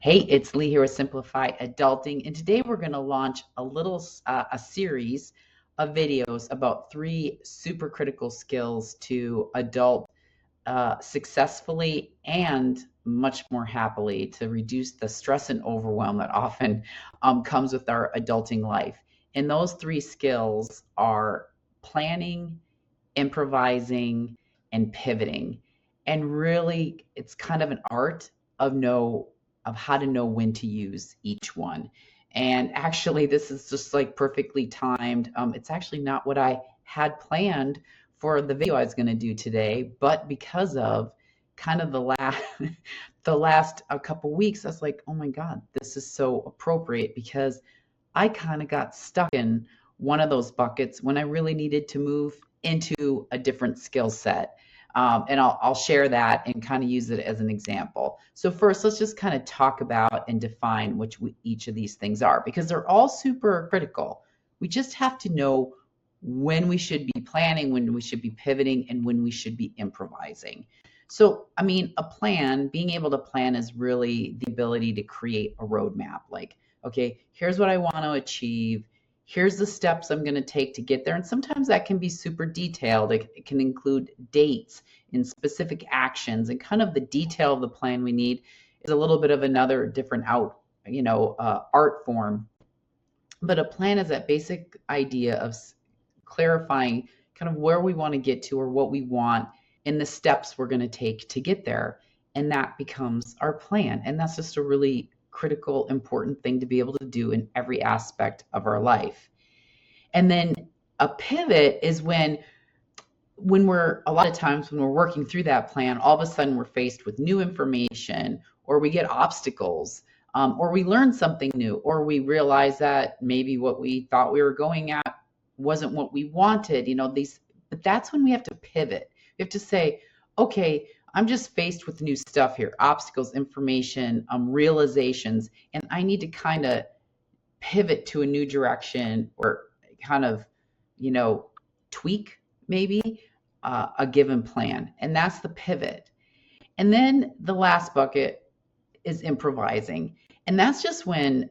Hey, it's Lee here with Simplify Adulting, and today we're going to launch a series of videos about three super critical skills to adult successfully and much more happily to reduce the stress and overwhelm that often comes with our adulting life. And those three skills are planning, improvising, and pivoting. And really, it's kind of an art of how to know when to use each one. And actually, this is just like perfectly timed. It's actually not what I had planned for the video I was going to do today, but because of kind of the last a couple weeks, I was like, oh my God, this is so appropriate because I kind of got stuck in one of those buckets when I really needed to move into a different skill set. And I'll share that and kind of use it as an example. So first, let's just kind of talk about and define each of these things are, because they're all super critical. We just have to know when we should be planning, when we should be pivoting, and when we should be improvising. So, I mean, being able to plan is really the ability to create a roadmap. Like, okay, here's what I want to achieve. Here's the steps I'm going to take to get there. And sometimes that can be super detailed. It can include dates and specific actions, and kind of the detail of the plan we need is a little bit of another different art form. But a plan is that basic idea of clarifying kind of where we want to get to or what we want and the steps we're going to take to get there. And that becomes our plan. And that's just a really critical, important thing to be able to do in every aspect of our life. And then a pivot is when we're a lot of times when we're working through that plan, all of a sudden we're faced with new information, or we get obstacles, or we learn something new, or we realize that maybe what we thought we were going at wasn't what we wanted. But that's when we have to pivot. We have to say, okay, I'm just faced with new stuff here, obstacles, information, realizations, and I need to kind of pivot to a new direction or kind of, tweak maybe a given plan. And that's the pivot. And then the last bucket is improvising. And that's just when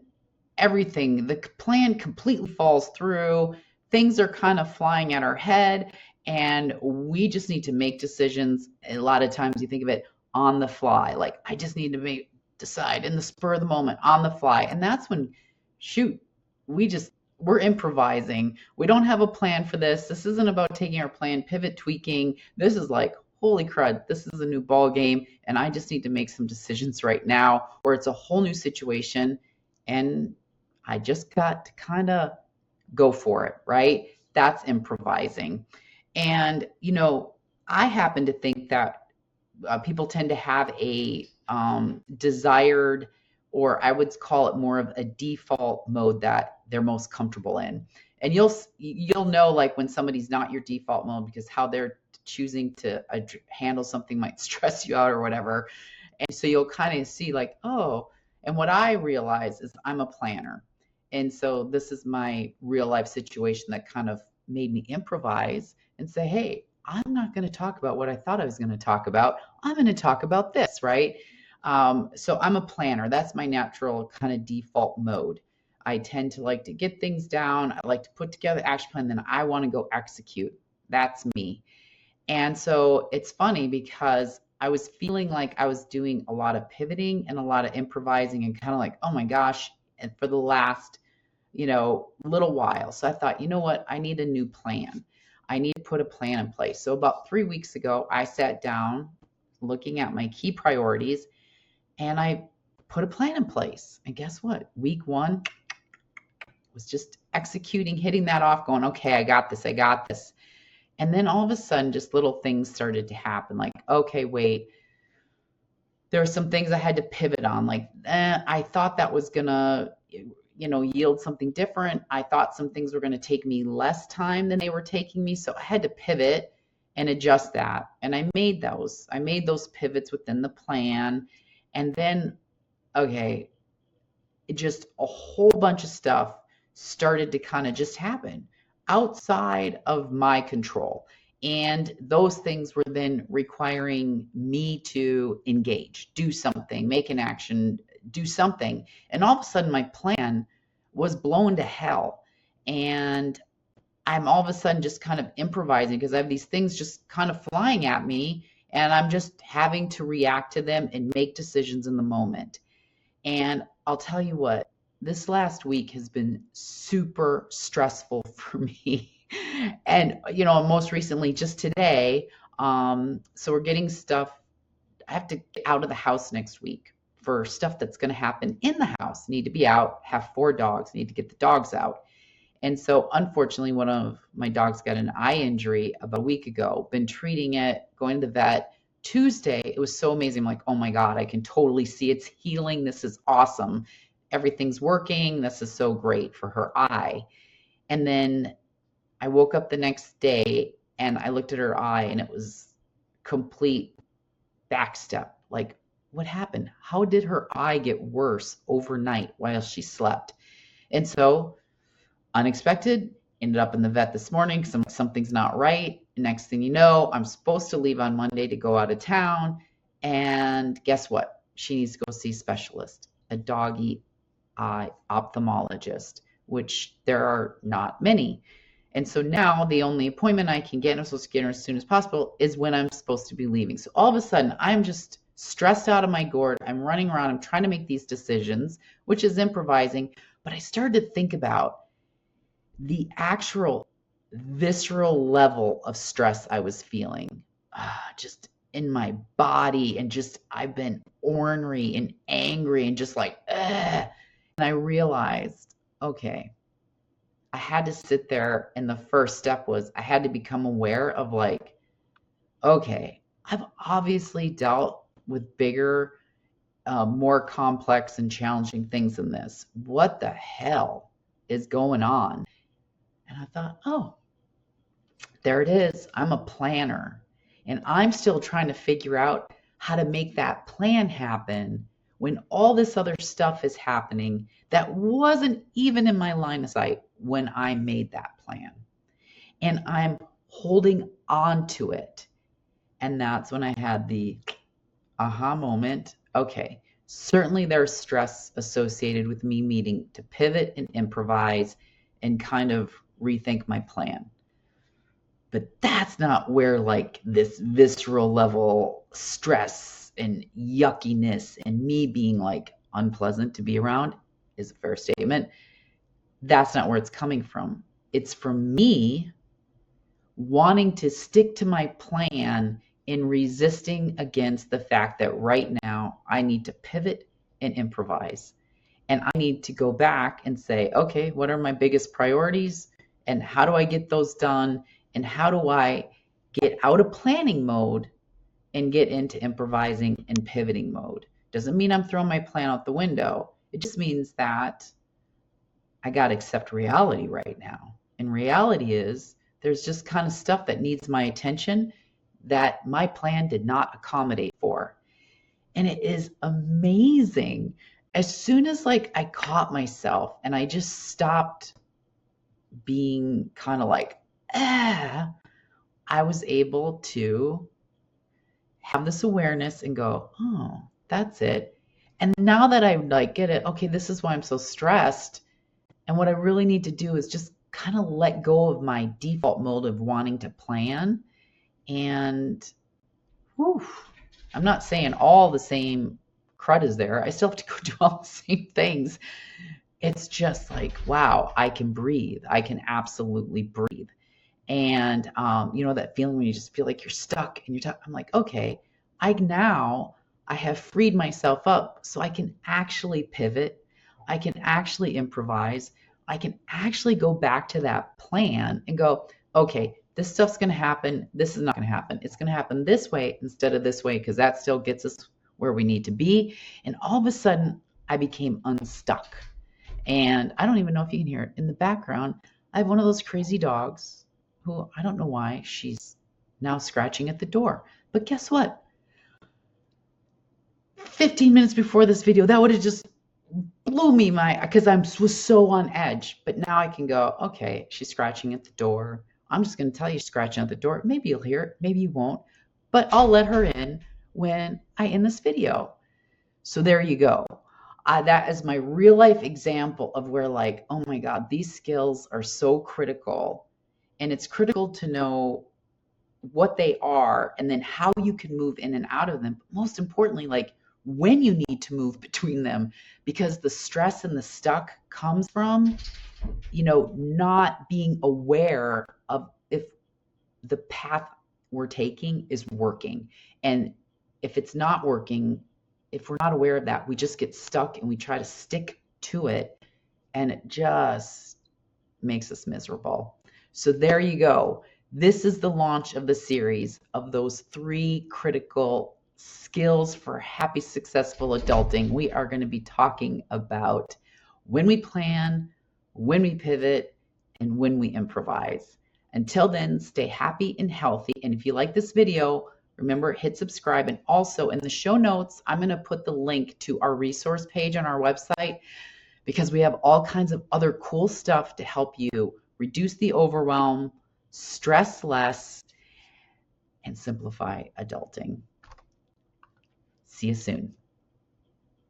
the plan completely falls through, things are kind of flying at our head, and we just need to make decisions. A lot of times you think of it on the fly, like I just need to decide in the spur of the moment on the fly. And that's when, shoot, we're improvising. We don't have a plan for this. This isn't about taking our plan, pivot, tweaking. This is like, holy crud, this is a new ball game, and I just need to make some decisions right now, or it's a whole new situation, and I just got to kind of go for it, right? That's improvising. And, I happen to think that people tend to have a desired, or I would call it more of a default mode that they're most comfortable in. And you'll know like when somebody's not your default mode, because how they're choosing to handle something might stress you out or whatever. And so you'll kind of see like, oh, and what I realize is I'm a planner. And so this is my real life situation that kind of made me improvise and say, hey, I'm not going to talk about what I thought I was going to talk about. I'm going to talk about this, right? So I'm a planner. That's my natural kind of default mode. I tend to like to get things down. I like to put together action plan, then I want to go execute. That's me. And so it's funny because I was feeling like I was doing a lot of pivoting and a lot of improvising and kind of like, oh my gosh, and for the last, little while. So I thought, you know what? I need a new plan. I need to put a plan in place. So about 3 weeks ago, I sat down looking at my key priorities and I put a plan in place. And guess what? Week 1 was just executing, hitting that off, going, okay, I got this. And then all of a sudden, just little things started to happen. Like, okay, wait, there are some things I had to pivot on. Like, I thought that was gonna, yield something different. I thought some things were gonna take me less time than they were taking me. So I had to pivot and adjust that. And I made those pivots within the plan. And then, okay, just a whole bunch of stuff started to kind of just happen outside of my control. And those things were then requiring me to engage, do something, make an action, do something. And all of a sudden my plan was blown to hell. And I'm all of a sudden just kind of improvising because I have these things just kind of flying at me, and I'm just having to react to them and make decisions in the moment. And I'll tell you what, this last week has been super stressful for me. And, most recently, just today, so we're getting stuff. I have to get out of the house next week for stuff that's going to happen in the house. Need to be out, have 4 dogs, need to get the dogs out. And so unfortunately, one of my dogs got an eye injury about a week ago, been treating it, going to the vet. Tuesday, it was so amazing. I'm like, oh my God, I can totally see it's healing. This is awesome. Everything's working. This is so great for her eye. And then I woke up the next day and I looked at her eye and it was complete backstep. Like, what happened? How did her eye get worse overnight while she slept? And so unexpected, ended up in the vet this morning. Something's not right. Next thing you know, I'm supposed to leave on Monday to go out of town. And guess what? She needs to go see a specialist, a doggy eye ophthalmologist, which there are not many. And so now the only appointment I can get, and I'm supposed to get her as soon as possible, is when I'm supposed to be leaving. So all of a sudden, I'm just stressed out of my gourd. I'm running around. I'm trying to make these decisions, which is improvising. But I started to think about the actual visceral level of stress I was feeling, just in my body, and just I've been ornery and angry and just like, ugh. And I realized, okay, I had to sit there, and the first step was I had to become aware of like, okay, I've obviously dealt with bigger, more complex and challenging things than this. What the hell is going on? And I thought, oh, there it is. I'm a planner, and I'm still trying to figure out how to make that plan happen when all this other stuff is happening that wasn't even in my line of sight when I made that plan. And I'm holding on to it. And that's when I had the aha moment. Okay, certainly there's stress associated with me needing to pivot and improvise and kind of rethink my plan. But that's not where like this visceral level stress and yuckiness and me being like unpleasant to be around is a fair statement. That's not where it's coming from. It's from me wanting to stick to my plan and resisting against the fact that right now I need to pivot and improvise. And I need to go back and say, okay, what are my biggest priorities? And how do I get those done? And how do I get out of planning mode and get into improvising and pivoting mode? Doesn't mean I'm throwing my plan out the window. It just means that I got to accept reality right now. And reality is there's just kind of stuff that needs my attention that my plan did not accommodate for. And it is amazing. As soon as like I caught myself and I just stopped being kind of like, I was able to have this awareness and go, oh, that's it. And now that I like get it, okay, this is why I'm so stressed. And what I really need to do is just kind of let go of my default mode of wanting to plan. And whew, I'm not saying all the same crud is there. I still have to go do all the same things. It's just like, wow, I can breathe. I can absolutely breathe. And, that feeling when you just feel like you're stuck and I'm like, okay, I have freed myself up so I can actually pivot. I can actually improvise. I can actually go back to that plan and go, okay, this stuff's going to happen. This is not going to happen. It's going to happen this way instead of this way, because that still gets us where we need to be. And all of a sudden I became unstuck. And I don't even know if you can hear it in the background. I have one of those crazy dogs who I don't know why she's now scratching at the door. But guess what? 15 minutes before this video, that would have just blew me because I was so on edge. But now I can go, okay, she's scratching at the door. I'm just going to tell you she's scratching at the door. Maybe you'll hear it, maybe you won't. But I'll let her in when I end this video. So there you go. That is my real life example of where, like, oh my God, these skills are so critical. And it's critical to know what they are and then how you can move in and out of them. But most importantly, like when you need to move between them, because the stress and the stuck comes from, not being aware of if the path we're taking is working. And if it's not working, if we're not aware of that, we just get stuck and we try to stick to it, and it just makes us miserable. So there you go. This is the launch of the series of those 3 critical skills for happy, successful adulting. We are going to be talking about when we plan, when we pivot, and when we improvise. Until then, stay happy and healthy. And if you like this video, remember, hit subscribe. And also in the show notes, I'm going to put the link to our resource page on our website, because we have all kinds of other cool stuff to help you reduce the overwhelm, stress less, and simplify adulting. See you soon.